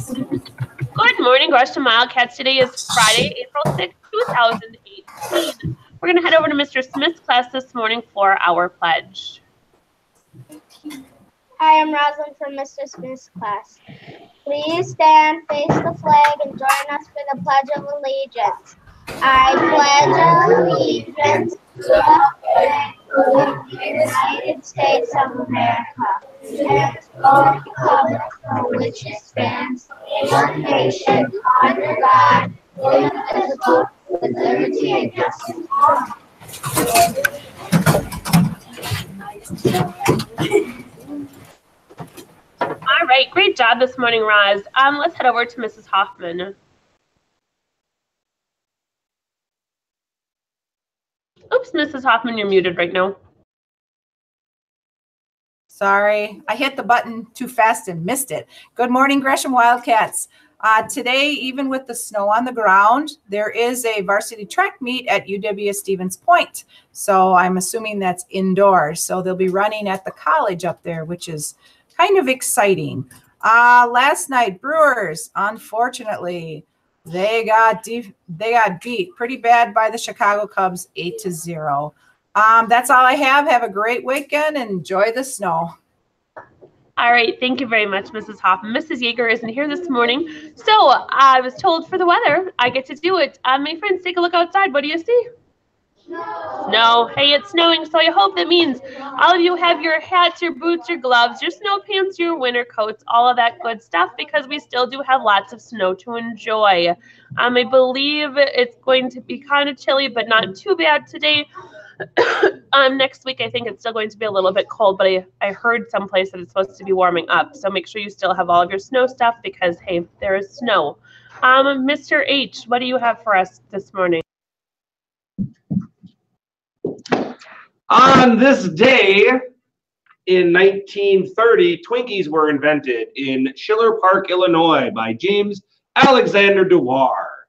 Good morning, Gresham Wildcats. Today is Friday, April 6, 2018. We're going to head over to Mr. Smith's class this morning for our pledge. Hi, I'm Rosalind from Mr. Smith's class. Please stand, face the flag, and join us for the Pledge of Allegiance. I pledge allegiance to the flag of the United States of America and to the republic for which it stands, one nation, under God, indivisible, with liberty and justice for all. All right, great job this morning, Roz. Let's head over to Mrs. Hoffman. Oops, Mrs. Hoffman, you're muted right now. Sorry, I hit the button too fast and missed it. Good morning, Gresham Wildcats. Today, even with the snow on the ground, there is a varsity track meet at UW-Stevens Point. So I'm assuming that's indoors. So they'll be running at the college up there, which is kind of exciting. Last night, Brewers, unfortunately, they got beat pretty bad by the Chicago Cubs 8-0. That's all I have. Have a great weekend and enjoy the snow. All right, thank you very much, Mrs. Hoffman. Mrs. Yeager isn't here this morning, so I was told for the weather, I get to do it. My friends, take a look outside. What do you see? Snow. Hey, it's snowing, so I hope that means all of you have your hats, your boots, your gloves, your snow pants, your winter coats, all of that good stuff, because we still do have lots of snow to enjoy. I believe it's going to be kind of chilly, but not too bad today. Next week, I think it's still going to be a little bit cold, but I heard someplace that it's supposed to be warming up. So make sure you still have all of your snow stuff because, hey, there is snow. Mr. H, what do you have for us this morning? On this day in 1930, Twinkies were invented in Schiller Park, Illinois by James Alexander Dewar.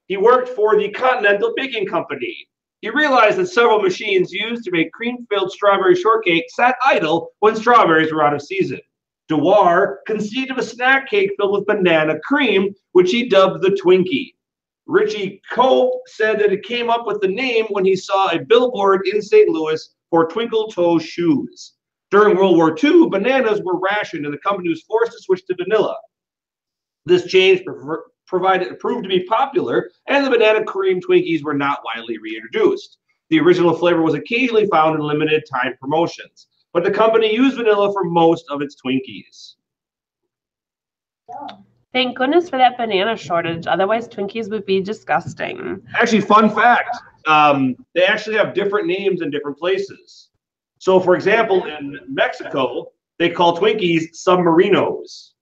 He worked for the Continental Baking Company. He realized that several machines used to make cream-filled strawberry shortcake sat idle when strawberries were out of season. Dewar conceived of a snack cake filled with banana cream, which he dubbed the Twinkie. Richie Cope said that it came up with the name when he saw a billboard in St. Louis for twinkle toe shoes. During World War II, bananas were rationed and the company was forced to switch to vanilla. This change proved to be popular, and the banana cream Twinkies were not widely reintroduced. The original flavor was occasionally found in limited time promotions, but the company used vanilla for most of its Twinkies. Thank goodness for that banana shortage. Otherwise, Twinkies would be disgusting. Actually, fun fact, they actually have different names in different places. So, for example, in Mexico, they call Twinkies submarinos.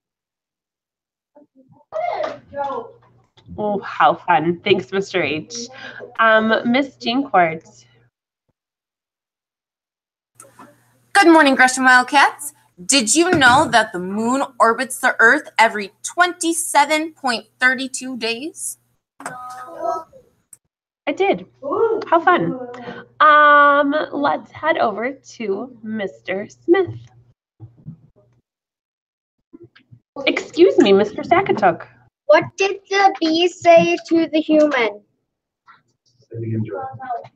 Oh, how fun. Thanks, Mr. H. Miss Jean Quartz. Good morning, Gresham Wildcats. Did you know that the moon orbits the Earth every 27.32 days? I did. How fun. Let's head over to Mr. Smith. Excuse me, Mr. Sakatook. What did the bee say to the human?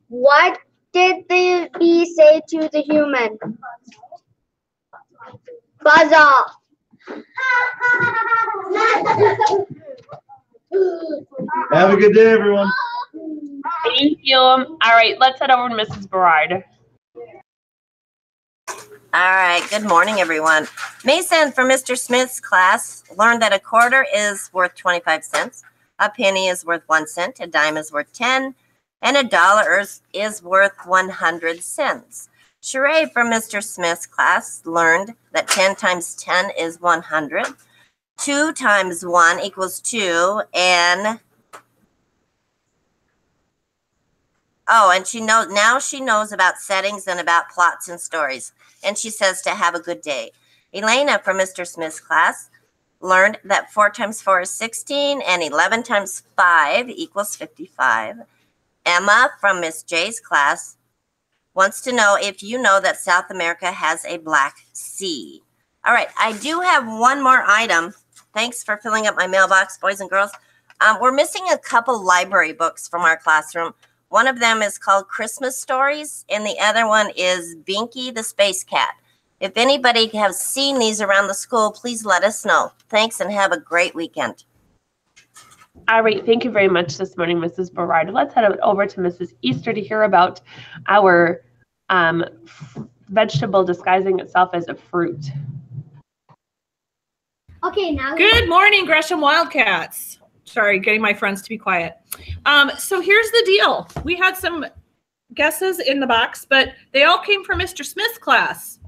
What did the bee say to the human? Buzz off. Have a good day, everyone. Thank you. All right, let's head over to Mrs. Berard. All right, good morning, everyone. Mason from Mr. Smith's class learned that a quarter is worth 25 cents, a penny is worth 1 cent, a dime is worth 10, and a dollar is worth 100 cents. Sheree from Mr. Smith's class learned that 10 times 10 is 100, 2 times 1 equals 2, and she knows about settings and about plots and stories. And she says to have a good day. Elena from Mr. Smith's class learned that 4 times 4 is 16 and 11 times 5 equals 55. Emma from Miss J's class wants to know if you know that South America has a Black Sea. All right, I do have one more item Thanks for filling up my mailbox, boys and girls. We're missing a couple library books from our classroom. One of them is called Christmas Stories, and the other one is Binky the Space Cat. If anybody has seen these around the school, please let us know. Thanks, and have a great weekend. All right, thank you very much this morning, Mrs. Berard. Let's head over to Mrs. Easter to hear about our vegetable disguising itself as a fruit. Okay, now. Good morning, Gresham Wildcats. Sorry, getting my friends to be quiet. So here's the deal. We had some guesses in the box, but they all came from Mr. Smith's class.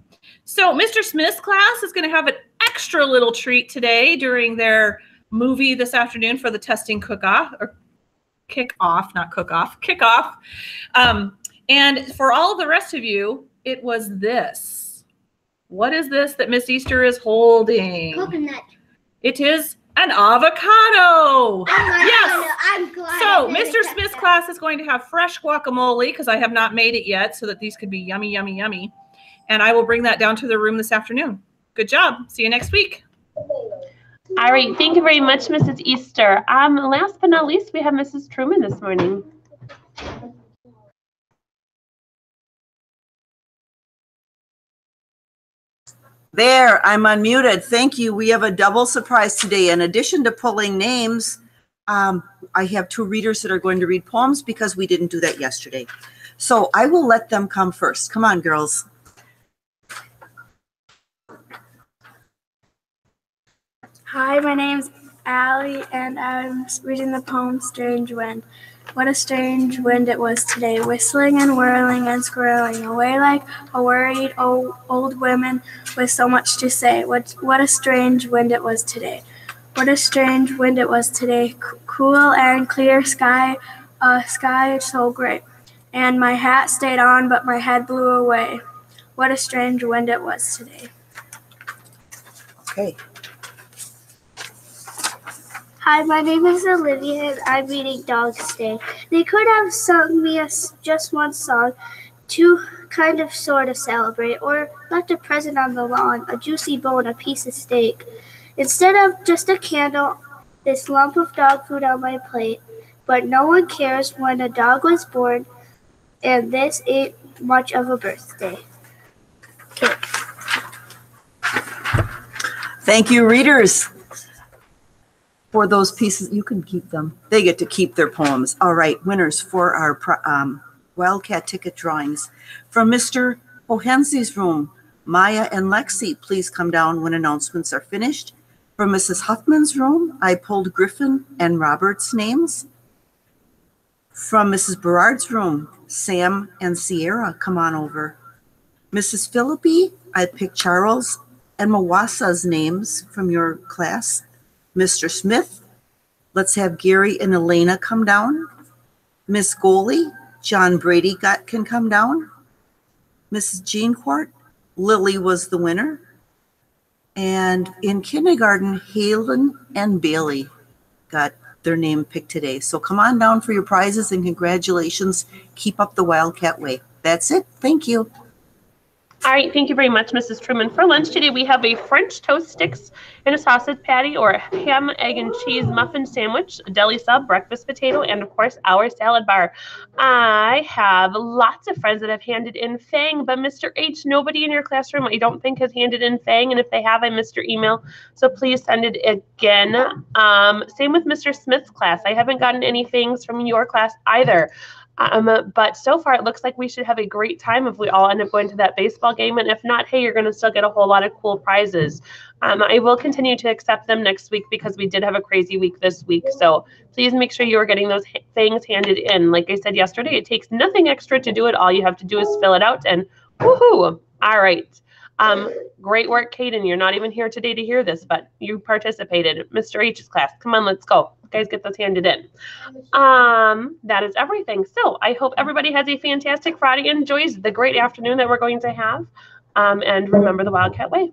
So Mr. Smith's class is going to have an extra little treat today during their movie this afternoon for the testing cook-off, or kick-off, not cook-off, kick-off. And for all the rest of you, it was this. What is this that Miss Easter is holding? Coconut. It is an avocado. Yes. I'm glad. So Mr. Smith's class is going to have fresh guacamole because I have not made it yet, so that these could be yummy, yummy, yummy. And I will bring that down to the room this afternoon. Good job. See you next week. All right, thank you very much, Mrs. Easter. Last but not least, we have Mrs. Truman this morning. There, I'm unmuted. Thank you. We have a double surprise today. In addition to pulling names, I have two readers that are going to read poems because we didn't do that yesterday. So I will let them come first. Come on, girls. Hi, my name's Allie, and I'm reading the poem Strange Wind. What a strange wind it was today, whistling and whirling and squirreling away like a worried old woman with so much to say. What a strange wind it was today. What a strange wind it was today, cool and clear sky, sky so gray. And my hat stayed on, but my head blew away. What a strange wind it was today. Okay. Hi, my name is Olivia, and I'm reading Dog's Day. They could have sung me just one song to kind of sort of celebrate, or left a present on the lawn, a juicy bone, a piece of steak. Instead of just a candle, this lump of dog food on my plate. But no one cares when a dog was born, and this ain't much of a birthday. Okay. Thank you, readers, for those pieces. You can keep them. They get to keep their poems. All right, winners for our Wildcat ticket drawings. From Mr. O'Hensley's room, Maya and Lexi, please come down when announcements are finished. From Mrs. Huffman's room, I pulled Griffin and Robert's names. From Mrs. Berard's room, Sam and Sierra, come on over. Mrs. Philippi, I picked Charles and Mawasa's names from your class. Mr. Smith, let's have Gary and Elena come down. Miss Goley, John Brady can come down. Mrs. Jean Quart, Lily was the winner. And in kindergarten, Halen and Bailey got their name picked today. So come on down for your prizes and congratulations. Keep up the Wildcat way. That's it. Thank you. All right, thank you very much, Mrs. Truman. For lunch today, we have a French toast sticks and a sausage patty, or a ham, egg, and cheese muffin sandwich, a deli sub, breakfast potato, and of course, our salad bar. I have lots of friends that have handed in Fang, but Mr. H, nobody in your classroom I don't think has handed in Fang, and if they have, I missed your email, so please send it again. Same with Mr. Smith's class. I haven't gotten any Fangs from your class either. But so far, it looks like we should have a great time if we all end up going to that baseball game. And if not, hey, you're going to still get a whole lot of cool prizes. I will continue to accept them next week because we did have a crazy week this week. So please make sure you are getting those things handed in. Like I said yesterday, it takes nothing extra to do it. All you have to do is fill it out and woohoo. All right. Great work, Caden. You're not even here today to hear this, but you participated. Mr. H's class, come on, let's go. Guys, get those handed in. That is everything. So I hope everybody has a fantastic Friday, enjoys the great afternoon that we're going to have, and remember the Wildcat way.